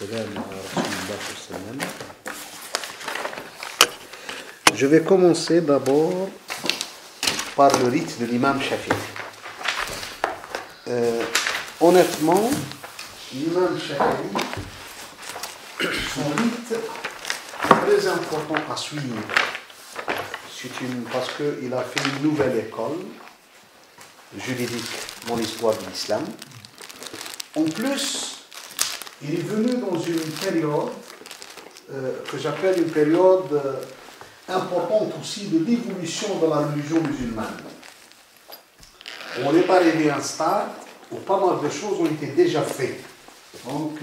والسلام على رسول الله صلى الله عليه وسلم. Je vais commencer d'abord par le rite de l'imam Shafi'i. Honnêtement, l'imam Shafi'i, son rite est très important à suivre. Parce qu'il a fait une nouvelle école juridique dans l'histoire de l'islam. En plus, il est venu dans une période que j'appelle une période importante aussi de l'évolution de la religion musulmane. On n'est pas arrivé à un stade où pas mal de choses ont été déjà faites. Donc,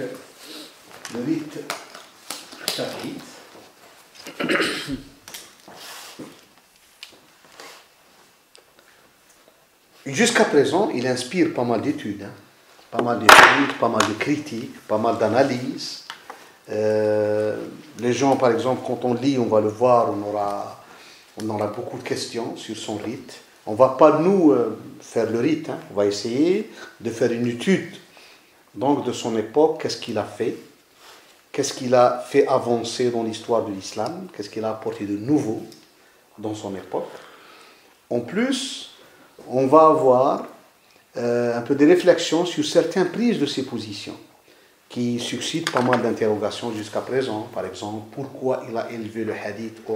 le rite chapitre. Jusqu'à présent, il inspire pas mal d'études, pas mal d'études, pas mal de critiques, pas mal d'analyses. Les gens, par exemple, quand on lit, on va le voir, on aura beaucoup de questions sur son rite. On ne va pas, nous, faire le rite, on va essayer de faire une étude donc, de son époque, qu'est-ce qu'il a fait, qu'est-ce qu'il a fait avancer dans l'histoire de l'islam, qu'est-ce qu'il a apporté de nouveau dans son époque. En plus, on va avoir un peu des réflexions sur certaines prises de ses positions qui suscitent pas mal d'interrogations jusqu'à présent. Par exemple, pourquoi il a élevé le hadith au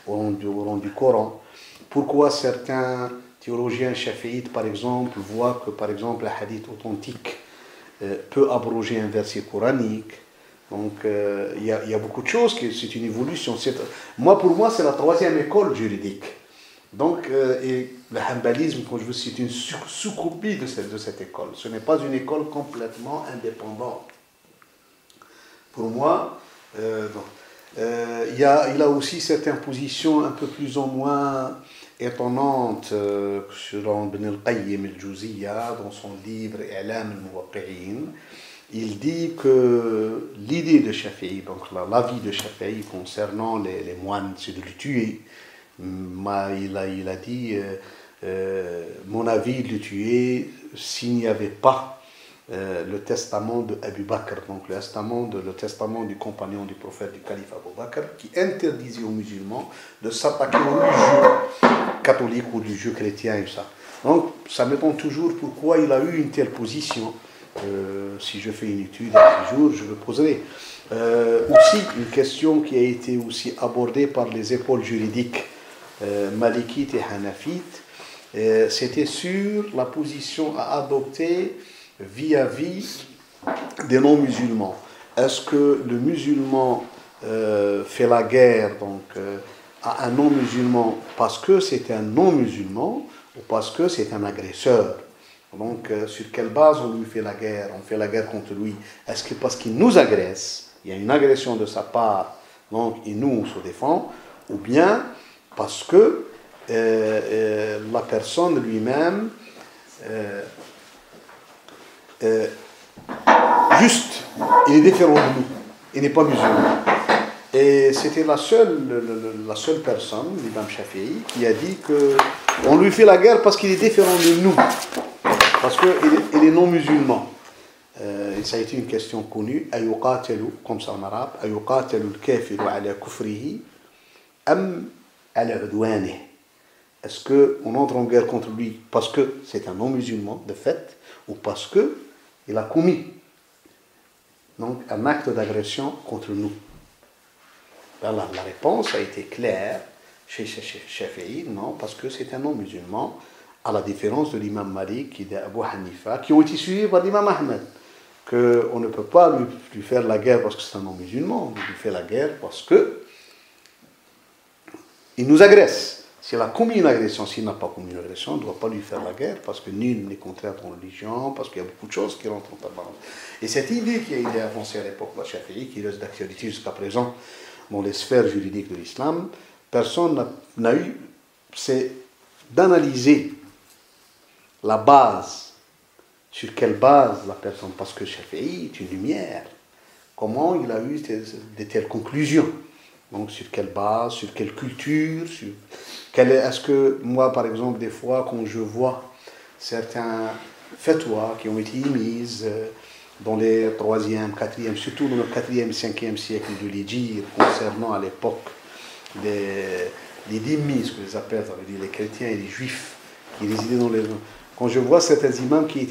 rang du Coran? Pourquoi certains théologiens chafiites, par exemple, voient que, par exemple, le hadith authentique peut abroger un verset coranique? Donc, il y a beaucoup de choses, c'est une évolution. Pour moi, c'est la troisième école juridique. Donc, et le hanbalisme, comme je veux, c'est une sous-copie de cette école. Ce n'est pas une école complètement indépendante. Pour moi, il a aussi certaines positions un peu plus ou moins étonnantes sur Ibn al-Qayyim al-Juziyya, dans son livre I'lam al-Muwaqqi'in. Il dit que l'idée de Shafi'i, donc l'avis de Shafi'i concernant les moines, c'est de les tuer. Il a dit mon avis de le tuer s'il n'y avait pas le testament de Abu Bakr, donc le testament du compagnon du prophète du calife Abu Bakr, qui interdisait aux musulmans de s'attaquer aux religieux catholiques ou religieux chrétiens et ça. Donc ça m'étonne toujours pourquoi il a eu une telle position. Si je fais une étude un jour, je le poserai. Aussi une question qui a été aussi abordée par les écoles juridiques malikite et hanafite, c'était sur la position à adopter vis-à-vis des non-musulmans. Est-ce que le musulman fait la guerre à un non-musulman parce que c'est un non-musulman ou parce que c'est un agresseur? Donc, sur quelle base on lui fait la guerre? On fait la guerre contre lui. Est-ce que parce qu'il nous agresse, il y a une agression de sa part, donc et nous on se défend, ou bien parce que la personne lui-même juste, il est différent de nous, il n'est pas musulman. Et c'était la seule personne, l'imam Shafi'i, qui a dit qu'on lui fait la guerre parce qu'il est différent de nous, parce qu'il est non musulman. Et ça a été une question connue, ayuqatilu, comme ça en arabe, ayuqatilu al-kafiru ala kufrihi am ala udwanih. Est-ce qu'on entre en guerre contre lui parce que c'est un non-musulman de fait ou parce qu'il a commis donc, un acte d'agression contre nous? La réponse a été claire chez Shafi'i, non, parce que c'est un non-musulman, à la différence de l'imam Malik et d'Abu Hanifa, qui ont été suivis par l'imam Ahmed, qu'on ne peut pas lui faire la guerre parce que c'est un non-musulman, on lui fait la guerre parce que il nous agresse. S'il a commis une agression, s'il n'a pas commis une agression, on ne doit pas lui faire la guerre parce que nul n'est contraire à ton religion, parce qu'il y a beaucoup de choses qui rentrent en ta balance. Et cette idée qui a été avancée à l'époque de la Shafi'i, qui reste d'actualité jusqu'à présent dans les sphères juridiques de l'islam, personne n'a eu, c'est d'analyser la base, sur quelle base la personne, parce que Shafi'i est une lumière, comment il a eu de telles conclusions. Donc, sur quelle base, sur quelle culture, est-ce que moi, par exemple, des fois, quand je vois certains fatwas qui ont été émises dans les 3e, 4e, surtout dans le 4e, 5e siècle de l'Hégire, concernant à l'époque les dhimmis, ce que les appellent, ça veut dire les chrétiens et les juifs qui résidaient dans les... Quand je vois certains imams qui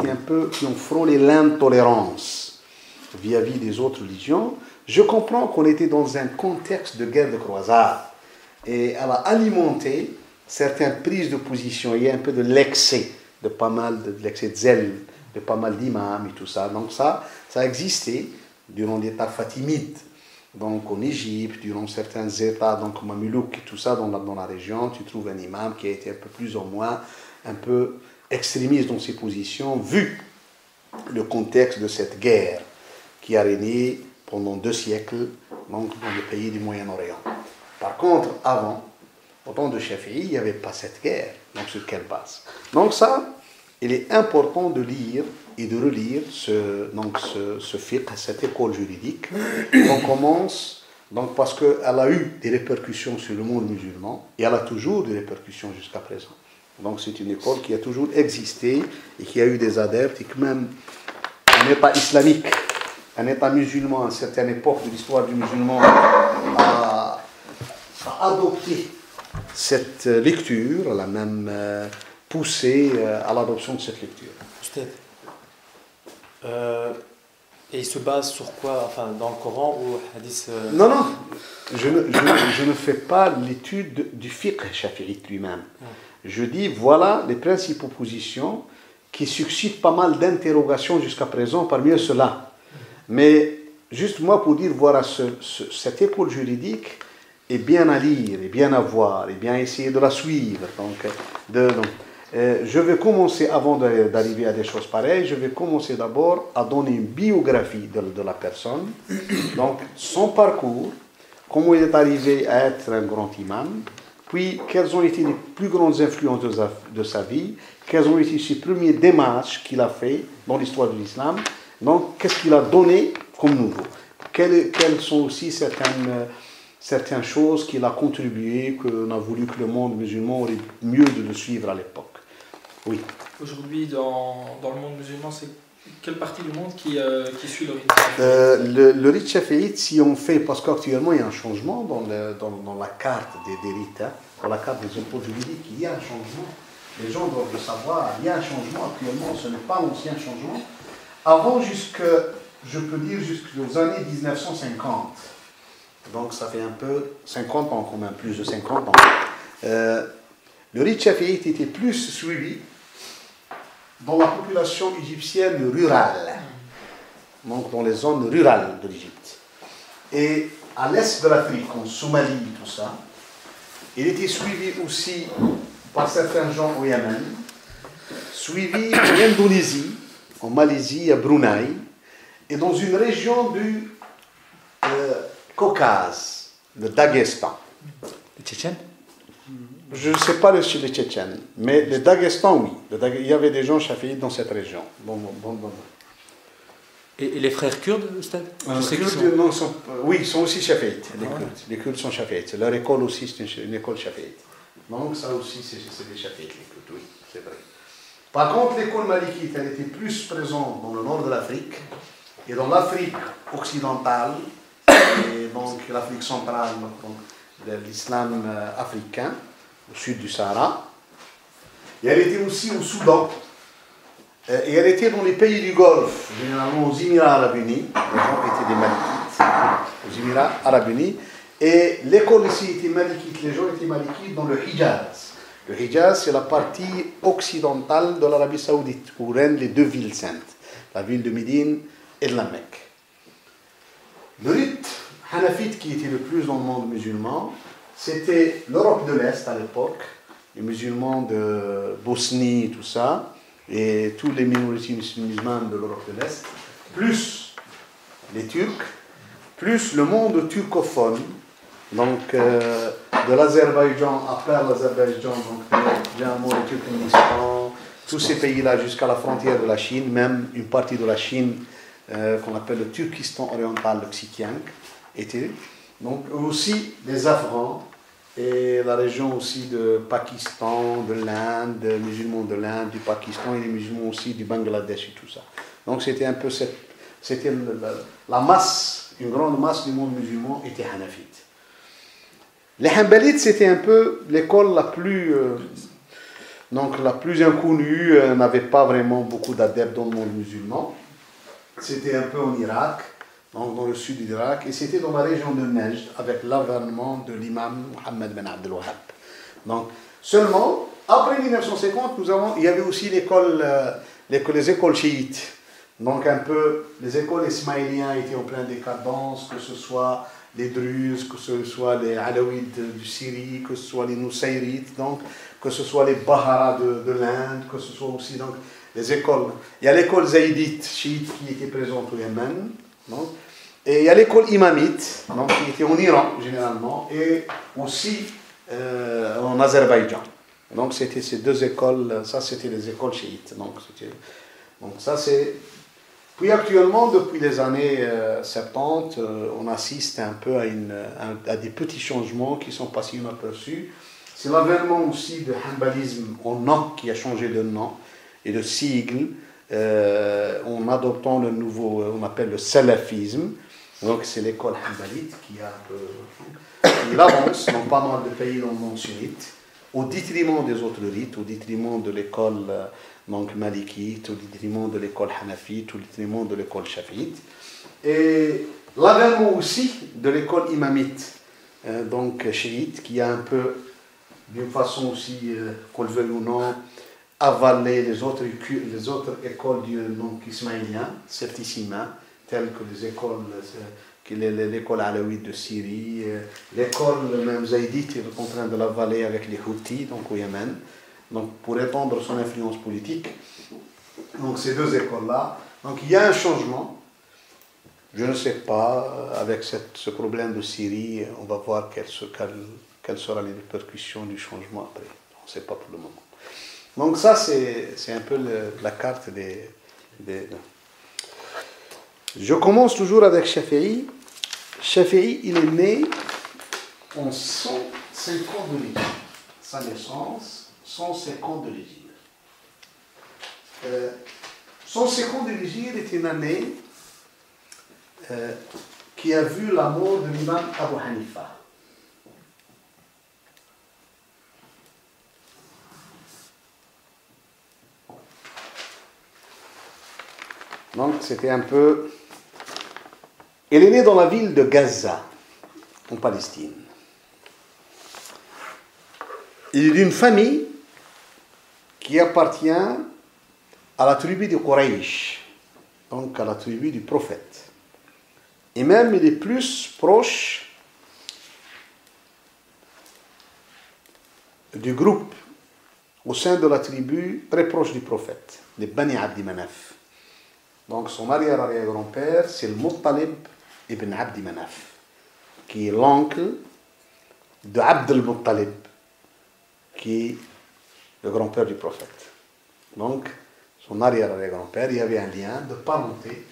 ont frôlé l'intolérance vis-à-vis des autres religions, je comprends qu'on était dans un contexte de guerre de croisade. Et elle a alimenté certaines prises de position. Il y a un peu de l'excès, de l'excès de zèle, de pas mal d'imams et tout ça. Donc ça a existé durant l'État fatimide, donc en Égypte, durant certains États, donc Mamelouk et tout ça, dans la région, tu trouves un imam qui a été un peu plus ou moins, un peu extrémiste dans ses positions, vu le contexte de cette guerre qui a régné pendant 2 siècles, donc dans le pays du Moyen-Orient. Par contre, avant, au temps de Shafi'i, il n'y avait pas cette guerre. Donc sur quelle base? Donc ça, il est important de lire et de relire ce fiqh, cette école juridique. On commence, donc parce qu'elle a eu des répercussions sur le monde musulman, et elle a toujours des répercussions jusqu'à présent. Donc c'est une école qui a toujours existé, et qui a eu des adeptes, et que même un État islamique, un État musulman, à une certaine époque de l'histoire du musulman, a adopté cette lecture, elle a même poussé à l'adoption de cette lecture. Et il se base sur quoi, enfin, dans le Coran ou hadith Non, je ne fais pas l'étude du fiqh shafi'ite lui-même. Je dis, voilà les principaux positions qui suscitent pas mal d'interrogations jusqu'à présent, parmi ceux-là. Mais juste moi pour dire, voilà, cette école juridique est bien à lire, est bien à voir, est bien à essayer de la suivre. Je vais commencer, avant d'arriver à des choses pareilles, je vais commencer d'abord à donner une biographie de la personne, donc son parcours, comment il est arrivé à être un grand imam, puis quelles ont été les plus grandes influences de sa vie, quelles ont été ses premières démarches qu'il a fait dans l'histoire de l'islam, donc qu'est-ce qu'il a donné comme nouveau, quelles sont aussi certaines choses qu'il a contribué, qu'on a voulu que le monde musulman aurait mieux de le suivre à l'époque. Oui. Aujourd'hui, dans le monde musulman, c'est quelle partie du monde qui suit le rite le rite shafi'ite, si on fait, parce qu'actuellement il y a un changement dans la carte des rites, hein, dans la carte des époques juridiques, il y a un changement. Les gens doivent le savoir, il y a un changement actuellement, ce n'est pas l'ancien changement. Avant, je peux dire jusqu'aux années 1950, donc ça fait un peu 50 ans, quand même, plus de 50 ans. Le rite shafi'ite était plus suivi dans la population égyptienne rurale, donc dans les zones rurales de l'Égypte. Et à l'est de l'Afrique, en Somalie, tout ça, il était suivi aussi par certains gens au Yémen, suivi en Indonésie, en Malaisie, à Brunei, et dans une région du Caucase, le Daghestan. les Tchétchènes? Je ne sais pas les Tchétchènes, mais le Daghestan, oui. Il y avait des gens chafi'ites dans cette région. Bon. Et les frères kurdes, Ustad? Oui, ils sont aussi chafi'ites, les Kurdes. Les Kurdes sont chafi'ites. Leur école aussi, c'est une école chafi'ite. Donc ça aussi, c'est des chafi'ites, les Kurdes, oui, c'est vrai. Par contre, l'école malikite, elle était plus présente dans le nord de l'Afrique, et dans l'Afrique occidentale, et donc l'Afrique centrale, donc de l'islam africain, au sud du Sahara. Et elle était aussi au Soudan. Et elle était dans les pays du Golfe, généralement aux Émirats Arabes Unis. Les gens étaient des malikites aux Émirats Arabes Unis. Et l'école ici était malikite, les gens étaient malikites dans le Hijaz. Le Hijaz, c'est la partie occidentale de l'Arabie Saoudite, où règnent les 2 villes saintes, la ville de Médine et de la Mecque. Le rite hanafite qui était le plus dans le monde musulman, c'était l'Europe de l'Est à l'époque, les musulmans de Bosnie, tout ça, et tous les minorités musulmanes de l'Europe de l'Est, plus les Turcs, plus le monde turcophone, donc de l'Azerbaïdjan, après l'Azerbaïdjan, donc généralement le Turkménistan, tous ces pays-là jusqu'à la frontière de la Chine, même une partie de la Chine qu'on appelle le Turkestan oriental, le Xinjiang, était. Donc aussi les Afghans et la région aussi de Pakistan, de l'Inde, les musulmans de l'Inde, du Pakistan et les musulmans aussi du Bangladesh et tout ça. Donc c'était un peu c'était la masse, une grande masse du monde musulman était hanafite. Les hanbalites, c'était un peu l'école la plus inconnue, n'avait pas vraiment beaucoup d'adeptes dans le monde musulman. C'était un peu en Irak, donc dans le sud de l'Irak, et c'était dans la région de Najd, avec l'avènement de l'imam Mohammed ben Abdel Wahhab. Donc, seulement, après 1950, il y avait aussi les écoles chiites. Donc, un peu, les écoles ismaéliennes étaient en pleine décadence, que ce soit les Druzes, que ce soit les Alaouites du Syrie, que ce soit les Nusayrites, donc, que ce soit les Baharas de l'Inde, que ce soit aussi donc, les écoles. Il y a l'école zaïdite, chiite, qui était présente au Yémen. Donc, et il y a l'école imamite, donc, qui était en Iran, généralement, et aussi en Azerbaïdjan. Donc, c'était ces deux écoles, ça, c'était les écoles chiites. Donc ça, c'est... Puis actuellement, depuis les années 70, on assiste un peu à des petits changements qui sont passés inaperçus. C'est l'avènement aussi du hanbalisme en nom qui a changé de nom et de sigle en adoptant le nouveau, on appelle le salafisme. Donc c'est l'école hanbalite qui avance dans pas mal de pays dans le monde sunnite, au détriment des autres rites, au détriment de l'école malikite, au détriment de l'école hanafite, au détriment de l'école shafiite. Et l'avènement aussi de l'école imamite, donc chiite, qui a un peu, d'une façon aussi, qu'on le veuille ou non, avalé les autres écoles ismaéliennes, septissima, telles que les écoles, l'école alaouite de Syrie, l'école même zaïdite est en train de l'avaler avec les Houthis, donc au Yémen, donc pour étendre son influence politique. Donc ces deux écoles-là, donc il y a un changement. Je ne sais pas, avec ce problème de Syrie, on va voir quelles seront les répercussions du changement après. On ne sait pas pour le moment. Donc ça, c'est un peu la carte des... Je commence toujours avec Shafi'i. Shafi'i, il est né en 150 de l'Hégire. Sa naissance, 150 de l'Hégire. 150 de l'Hégire est une année qui a vu la mort de l'imam Abu Hanifa. Donc c'était un peu... Il est né dans la ville de Gaza, en Palestine. Il est d'une famille qui appartient à la tribu de Quraysh, donc à la tribu du prophète. Et même il est plus proche du groupe au sein de la tribu très proche du prophète, les Bani Abdi Manaf. Donc son arrière-arrière-grand-père, c'est le Muttalib ibn Abdi Manaf, qui est l'oncle de Abd al-Muttalib, qui est le grand-père du prophète. Donc, son arrière-arrière-grand-père, il y avait un lien de parenté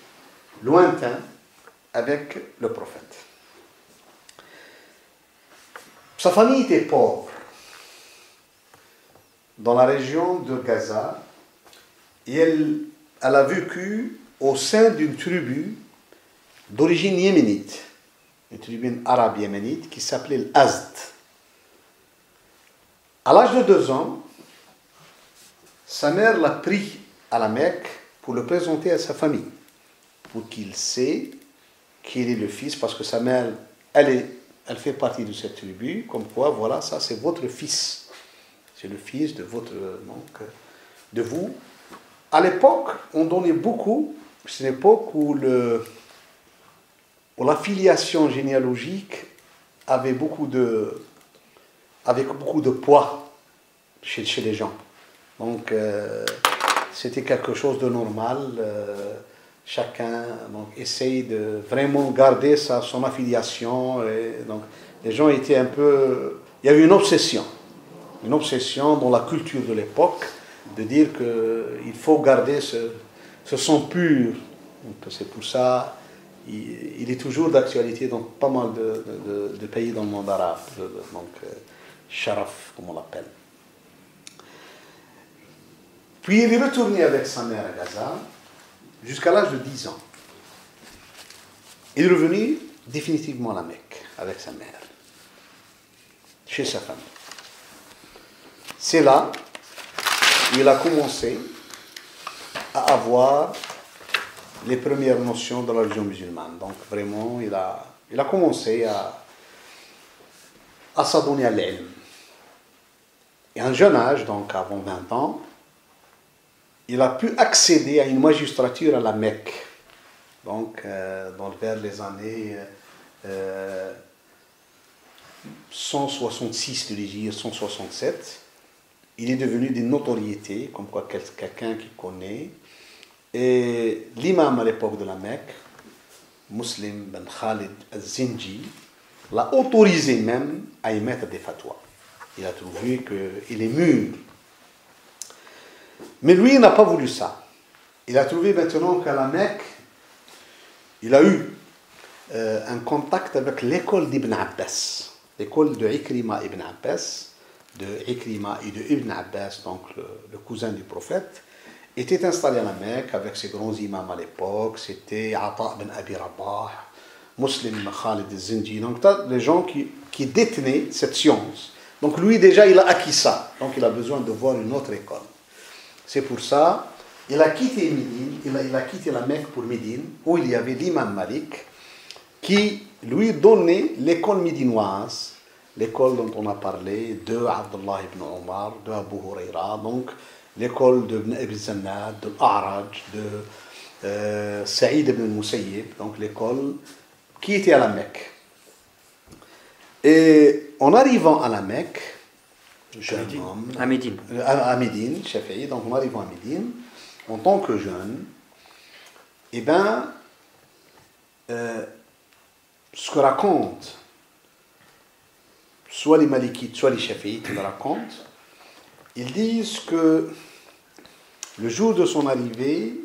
lointain avec le prophète. Sa famille était pauvre. Dans la région de Gaza, et elle a vécu au sein d'une tribu d'origine yéménite, une tribu arabe yéménite qui s'appelait l'Azd. À l'âge de 2 ans, sa mère l'a pris à la Mecque pour le présenter à sa famille, pour qu'il sait qu'il est le fils, parce que sa mère, elle fait partie de cette tribu, comme quoi, voilà, ça c'est votre fils. C'est le fils de de vous. À l'époque, on donnait beaucoup, c'est une époque où l'affiliation généalogique avait beaucoup de poids chez les gens. Donc, c'était quelque chose de normal. Chacun essaye de vraiment garder son affiliation. Et donc, les gens étaient un peu... Il y avait une obsession dans la culture de l'époque, de dire qu'il faut garder ce sang pur. C'est pour ça il est toujours d'actualité dans pas mal de pays dans le monde arabe, donc Sharaf, comme on l'appelle. Puis il est retourné avec sa mère à Gaza jusqu'à l'âge de 10 ans. il est revenu définitivement à la Mecque avec sa mère, chez sa famille. C'est là où il a commencé à avoir les premières notions de la religion musulmane. Donc vraiment, il a commencé à s'adonner à l'ilm. Et à un jeune âge, donc avant 20 ans, il a pu accéder à une magistrature à la Mecque. Donc vers les années 166 de l'Hégire, 167, il est devenu d'une notoriété, comme quoi quelqu'un qui connaît. Et l'imam à l'époque de la Mecque, Muslim ben Khalid al-Zinji, l'a autorisé même à émettre des fatwas. Il a trouvé qu'il est mûr. Mais lui, il n'a pas voulu ça. Il a trouvé maintenant qu'à la Mecque, il a eu un contact avec l'école d'Ibn Abbas, l'école de Ikrima ibn Abbas, de Ikrima et de Ibn Abbas, donc le cousin du prophète, était installé à la Mecque avec ses grands imams à l'époque. C'était Ata ben Abi Rabah, Muslim Khalid al-Zinji, donc les gens qui détenaient cette science. Donc lui déjà il a acquis ça, donc il a besoin de voir une autre école. C'est pour ça il a quitté Médine, il a quitté la Mecque pour Médine, où il y avait l'imam Malik qui lui donnait l'école médinoise, l'école dont on a parlé de Abdullah ibn Omar, de Abu Huraira, donc l'école de Ibn Abi Zannad, de l'A'raj, de Saïd ibn al-Musayyib, donc l'école qui était à la Mecque. Et en arrivant à la Mecque, jeune homme, à Médine, Shafi'i, donc en arrivant à Médine, en tant que jeune, eh bien, ce que racontent soit les Malikites, soit les Shafi'ites, ils racontent, ils disent que le jour de son arrivée,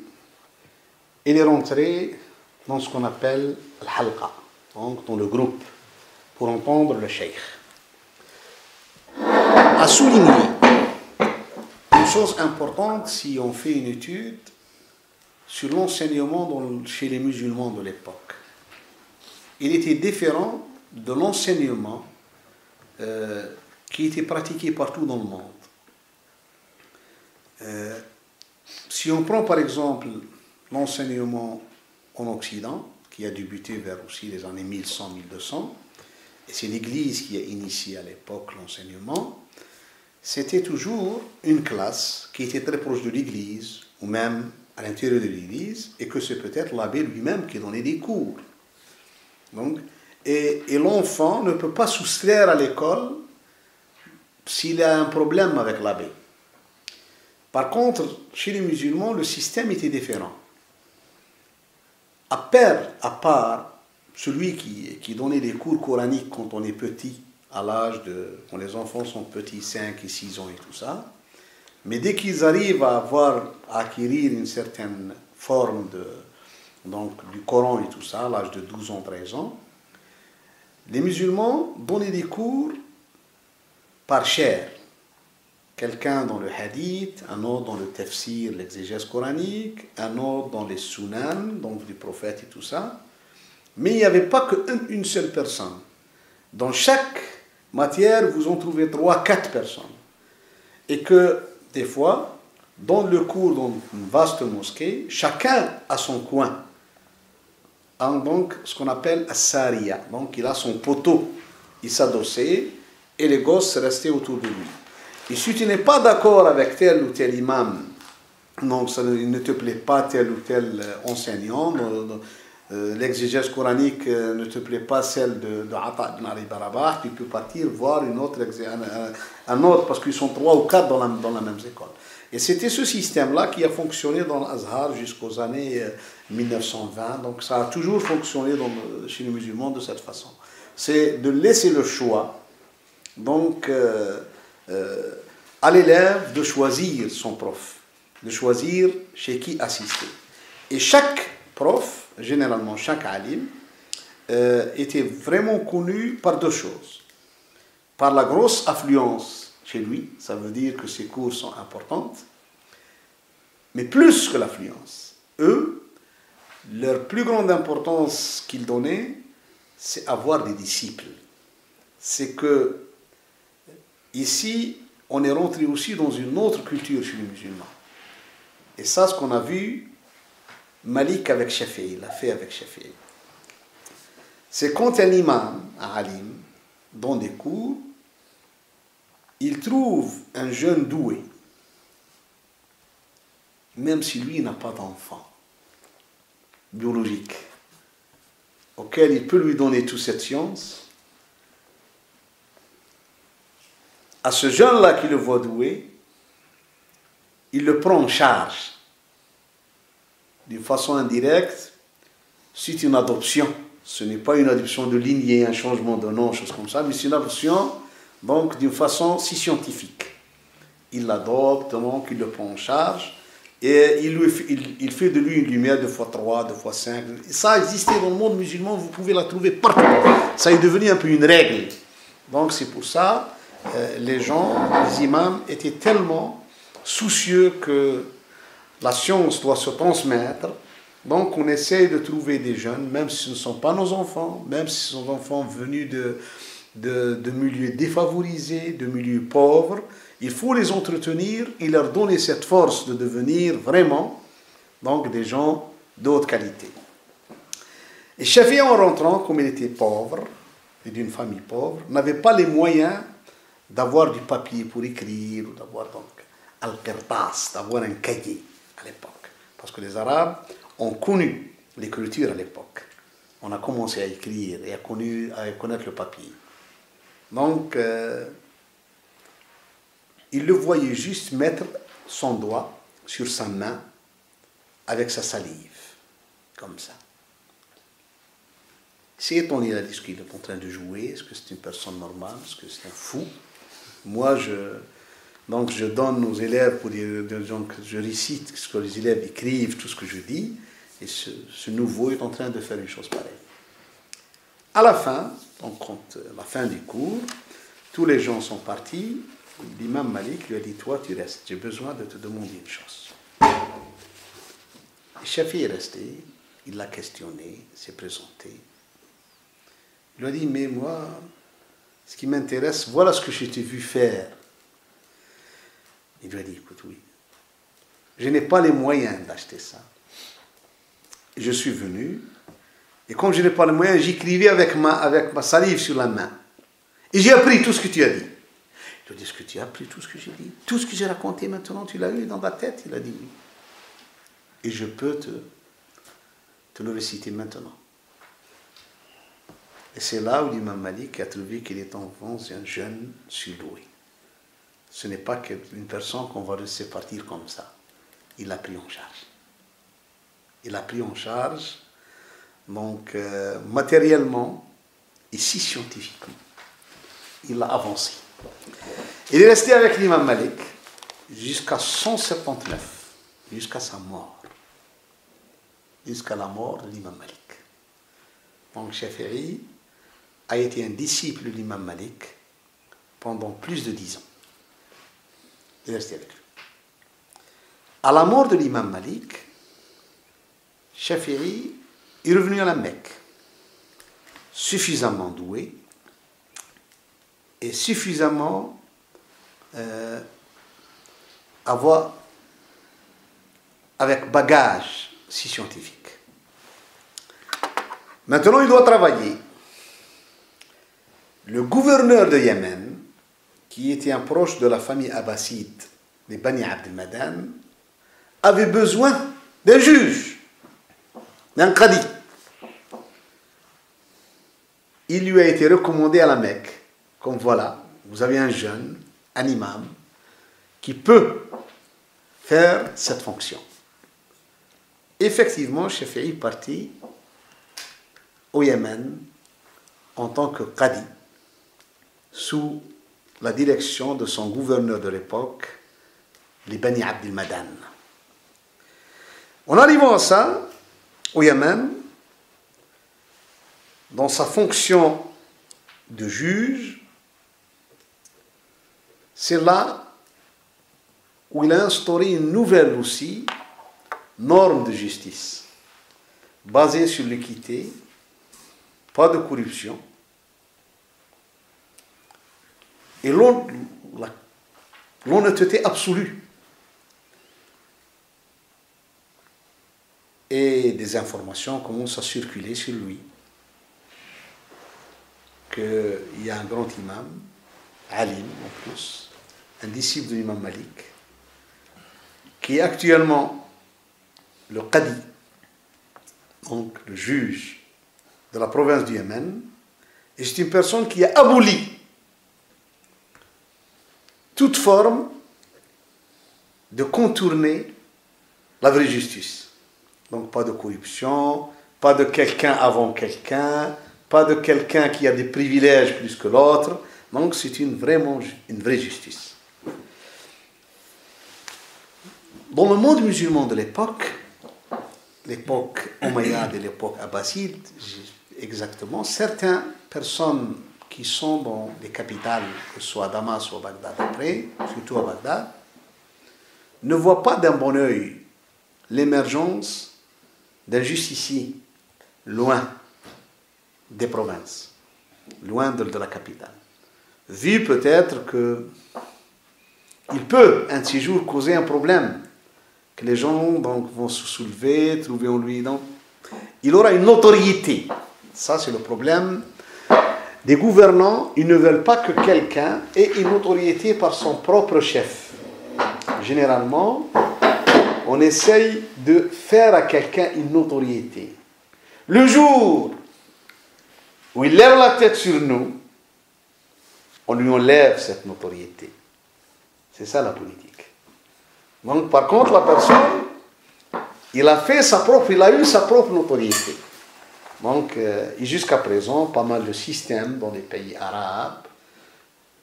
il est rentré dans ce qu'on appelle l'halqa, donc dans le groupe, pour entendre le cheikh. À souligner une chose importante si on fait une étude sur l'enseignement chez les musulmans de l'époque. Il était différent de l'enseignement qui était pratiqué partout dans le monde. Si on prend par exemple l'enseignement en Occident, qui a débuté vers aussi les années 1100-1200, et c'est l'Église qui a initié à l'époque l'enseignement, c'était toujours une classe qui était très proche de l'Église, ou même à l'intérieur de l'Église, et que c'est peut-être l'abbé lui-même qui donnait des cours. Donc, et l'enfant ne peut pas soustraire à l'école s'il a un problème avec l'abbé. Par contre, chez les musulmans, le système était différent. À part celui qui donnait des cours coraniques quand on est petit, à l'âge quand les enfants sont petits, 5 et 6 ans et tout ça, mais dès qu'ils arrivent à acquérir une certaine forme du Coran et tout ça, à l'âge de 12 ans, 13 ans, les musulmans donnaient des cours par chair. Quelqu'un dans le hadith, un autre dans le tafsir, l'exégèse coranique, un autre dans les sunan, donc du prophète et tout ça. Mais il n'y avait pas qu'une seule personne. Dans chaque matière, vous en trouvez 3, 4 personnes. Et que, des fois, dans le cours, dans une vaste mosquée, chacun a son coin. Donc, ce qu'on appelle as-sariya. Donc, il a son poteau. Il s'adossait et les gosses restaient autour de lui. Et si tu n'es pas d'accord avec tel ou tel imam, donc il ne te plaît pas tel ou tel enseignant, l'exégèse coranique ne te plaît pas celle de Ata ibn Abi Rabah, tu peux partir voir un autre, parce qu'ils sont 3 ou 4 dans la même école. Et c'était ce système-là qui a fonctionné dans l'Azhar jusqu'aux années 1920, donc ça a toujours fonctionné chez les musulmans de cette façon. C'est de laisser le choix, donc à l'élève de choisir son prof, de choisir chez qui assister. Et chaque prof, généralement chaque alim, était vraiment connu par 2 choses. Par la grosse affluence chez lui, ça veut dire que ses cours sont importants, mais plus que l'affluence. Eux, leur plus grande importance qu'ils donnaient, c'est avoir des disciples. C'est que ici, on est rentré aussi dans une autre culture chez les musulmans. Et ça, ce qu'on a vu, Malik avec Shafi'i, l'a fait avec Shafi'i. C'est quand un imam, un alim, dans des cours, il trouve un jeune doué, même si lui n'a pas d'enfant biologique, auquel il peut lui donner toute cette science, à ce jeune-là qui le voit doué, il le prend en charge d'une façon indirecte. C'est une adoption. Ce n'est pas une adoption de lignée, un changement de nom, chose comme ça, mais c'est une adoption donc d'une façon si scientifique. Il l'adopte, donc il le prend en charge et il fait de lui une lumière 2x3, 2x5. Ça existait dans le monde musulman, vous pouvez la trouver partout. Ça est devenu un peu une règle. Donc c'est pour ça les gens, les imams étaient tellement soucieux que la science doit se transmettre. Donc on essaye de trouver des jeunes, même si ce ne sont pas nos enfants, même si ce sont des enfants venus de milieux défavorisés, de milieux pauvres, il faut les entretenir et leur donner cette force de devenir vraiment donc, des gens de haute qualité. Et Shafi'i, en rentrant, comme il était pauvre, et d'une famille pauvre, n'avait pas les moyens d'avoir du papier pour écrire, ou d'avoir donc al-qirtas, d'avoir un cahier à l'époque. Parce que les Arabes ont connu l'écriture à l'époque. On a commencé à écrire et à connaître le papier. Donc, il le voyait juste mettre son doigt sur sa main avec sa salive, comme ça. C'est étonné, il a dit ce qu'il est en train de jouer, est-ce que c'est une personne normale, est-ce que c'est un fou? Moi, je donne aux élèves, donc je récite ce que les élèves écrivent, tout ce que je dis, et ce nouveau est en train de faire une chose pareille. À la fin, donc la fin du cours, tous les gens sont partis, l'imam Malik lui a dit, toi tu restes, j'ai besoin de te demander une chose. Et Shafi'i est resté, il l'a questionné, s'est présenté. Il lui a dit, mais moi, ce qui m'intéresse, voilà ce que je t'ai vu faire. Il lui a dit, écoute, oui, je n'ai pas les moyens d'acheter ça. Je suis venu, et comme je n'ai pas les moyens, j'écrivais avec ma salive sur la main. Et j'ai appris tout ce que tu as dit. Il lui a dit, est-ce que tu as appris tout ce que j'ai dit? Tout ce que j'ai raconté maintenant, tu l'as eu dans ta tête? Il a dit oui. Et je peux te le réciter maintenant. Et c'est là où l'imam Malik a trouvé qu'il est enfant, c'est un jeune surdoué. Ce n'est pas une personne qu'on va laisser partir comme ça. Il l'a pris en charge. Il l'a pris en charge, donc matériellement et si scientifiquement. Il l'a avancé. Il est resté avec l'imam Malik jusqu'à 179, jusqu'à sa mort. Jusqu'à la mort de l'imam Malik. Donc Shafi'i a été un disciple de l'imam Malik pendant plus de 10 ans. Il est resté avec lui. À la mort de l'imam Malik, Shafi'i est revenu à la Mecque, suffisamment doué et suffisamment avec bagage si scientifique. Maintenant, il doit travailler. Le gouverneur de Yémen, qui était un proche de la famille abbasside, les Bani Abd al-Madan, avait besoin d'un juge, d'un qadi. Il lui a été recommandé à la Mecque, comme voilà, vous avez un jeune, un imam, qui peut faire cette fonction. Effectivement, Shafi'i partit au Yémen en tant que qadi, sous la direction de son gouverneur de l'époque, les Bani Abd al-Madan. En arrivant à ça, au Yémen, dans sa fonction de juge, c'est là où il a instauré une nouvelle aussi norme de justice. basé sur l'équité, pas de corruption, et l'honnêteté absolue. Et des informations commencent à circuler sur lui, qu'il y a un grand imam, alim en plus, un disciple de l'imam Malik, qui est actuellement le qadi, donc le juge de la province du Yémen, et c'est une personne qui a aboli toute forme de contourner la vraie justice. Donc pas de corruption, pas de quelqu'un avant quelqu'un, pas de quelqu'un qui a des privilèges plus que l'autre. Donc c'est vraiment une vraie justice. Dans le monde musulman de l'époque omeyyade et l'époque abbasside, exactement, certaines personnes qui sont dans les capitales, que ce soit à Damas ou à Bagdad après, surtout à Bagdad, ne voient pas d'un bon œil l'émergence d'un justicier loin des provinces, loin de la capitale. Vu peut-être qu'il peut un de ces jours causer un problème, que les gens donc, vont se soulever, trouver en lui. Donc, il aura une notoriété. Ça, c'est le problème des gouvernants. Ils ne veulent pas que quelqu'un ait une notoriété par son propre chef. Généralement, on essaye de faire à quelqu'un une notoriété. Le jour où il lève la tête sur nous, on lui enlève cette notoriété. C'est ça la politique. Donc, par contre, la personne, il a eu sa propre notoriété. Donc, et jusqu'à présent, pas mal de systèmes dans les pays arabes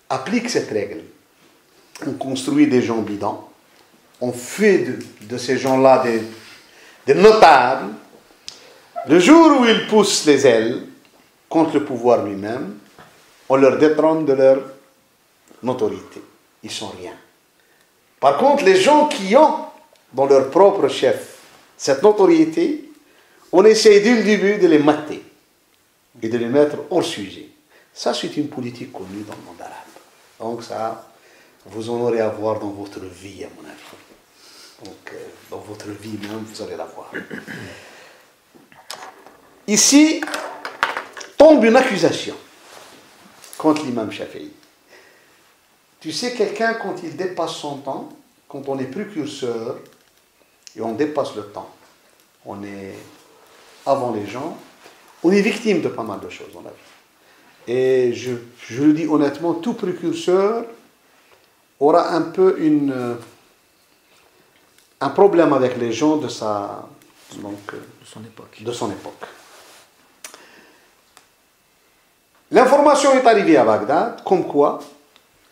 appliquent cette règle. On construit des gens bidons, on fait de ces gens-là des notables. Le jour où ils poussent les ailes contre le pouvoir lui-même, on leur détrône de leur notoriété. Ils sont rien. Par contre, les gens qui ont dans leur propre chef cette notoriété, on essaie dès le début de les mater et de les mettre hors sujet. Ça, c'est une politique connue dans le monde arabe. Donc ça, vous en aurez à voir dans votre vie, à mon avis. Donc, dans votre vie même, vous allez la voir. Ici, tombe une accusation contre l'imam Shafi'i. Tu sais, quelqu'un, quand il dépasse son temps, quand on est précurseur, et on dépasse le temps, on est avant les gens, on est victime de pas mal de choses dans la vie. Et je le dis honnêtement, tout précurseur aura un peu un problème avec les gens de son époque. L'information est arrivée à Bagdad, comme quoi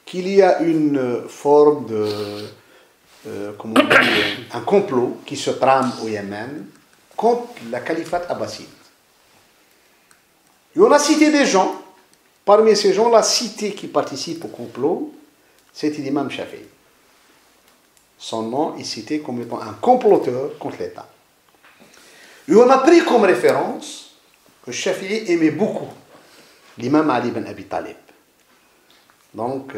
qu'il y a une forme un complot qui se trame au Yémen contre la califate abbasside. Et on a cité des gens, parmi ces gens, la cité qui participe au complot, c'était l'imam Shafi'i. Son nom est cité comme étant un comploteur contre l'État. Et on a pris comme référence que Shafi'i aimait beaucoup l'imam Ali ibn Abi Talib. Donc,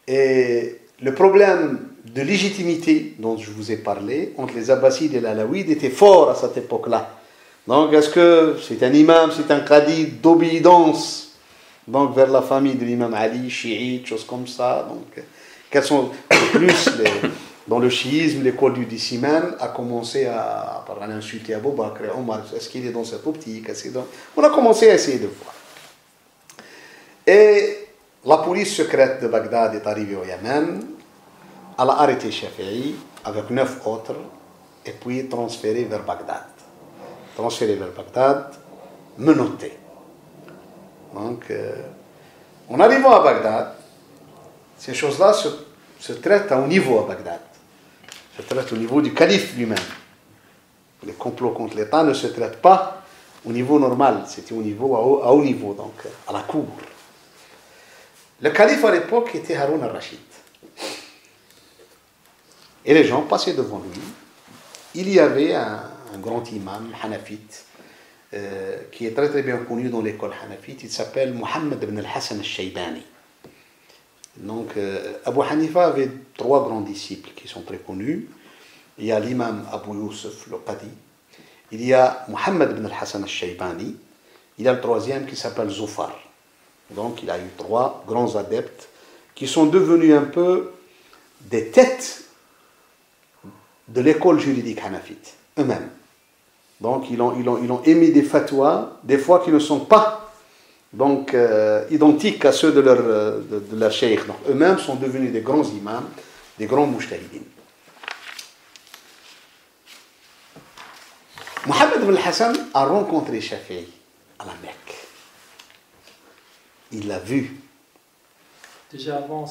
et le problème de légitimité dont je vous ai parlé entre les Abbassides et les Alaouides était fort à cette époque-là. Donc, est-ce que c'est un imam, c'est un qadi d'obéissance donc vers la famille de l'imam Ali, chiite, choses comme ça. Donc, quels sont plus dans le chiisme, l'école du Dissimane a commencé par insulter Abu Bakr et Omar. Est-ce qu'il est dans cette optique? On a commencé à essayer de voir. Et la police secrète de Bagdad est arrivée au Yémen. Elle a arrêté Shafi'i avec 9 autres et puis transféré vers Bagdad. Menotté. Donc, en arrivant à Bagdad, ces choses-là se traitent à haut niveau à Bagdad. Se traitent au niveau du calife lui-même. Les complots contre l'État ne se traitent pas au niveau normal, c'était à haut niveau, donc à la cour. Le calife à l'époque était Haroun al-Rachid. Et les gens passaient devant lui. Il y avait un un grand imam hanafite qui est très très bien connu dans l'école hanafite. Il s'appelle Mohammed ibn al-Hassan al-Shaybani. Donc Abu Hanifa avait 3 grands disciples qui sont très connus. Il y a l'imam Abu Yusuf le Qadi, il y a Mohammed ibn al-Hassan al-Shaybani, il y a le 3e qui s'appelle Zufar. Donc il a eu 3 grands adeptes qui sont devenus un peu des têtes de l'école juridique hanafite, eux-mêmes. Donc ils ont émis des fatwas, des fois qui ne sont pas donc, identiques à ceux de leur cheikh. Donc eux-mêmes sont devenus des grands imams, des grands mujtahidines. Mohammed ibn al-Hassan a rencontré Shafi'i à la Mecque. Il l'a vu. Déjà avant,